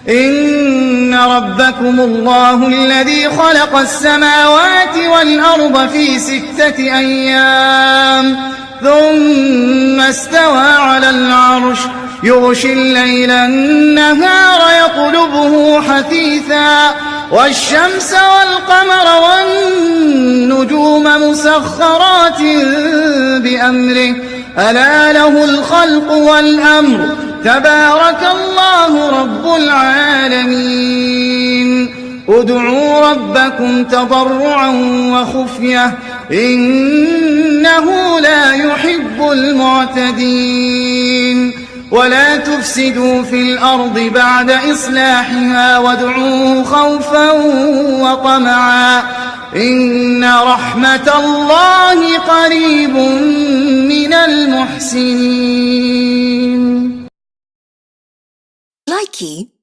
إن ربكم الله الذي خلق السماوات والأرض في 6 أيام ثم استوى على العرش يغشي الليل النهار يطلبه حثيثا والشمس والقمر والنجوم مسخرات بأمره ألا له الخلق والأمر تبارك الله رب العالمين ادعوا ربكم تضرعا وخفية إنه لا يحب المعتدين ولا تفسدوا في الأرض بعد إصلاحها وادعوه خوفا وطمعا إن رحمة الله قريب من المحسنين. Likey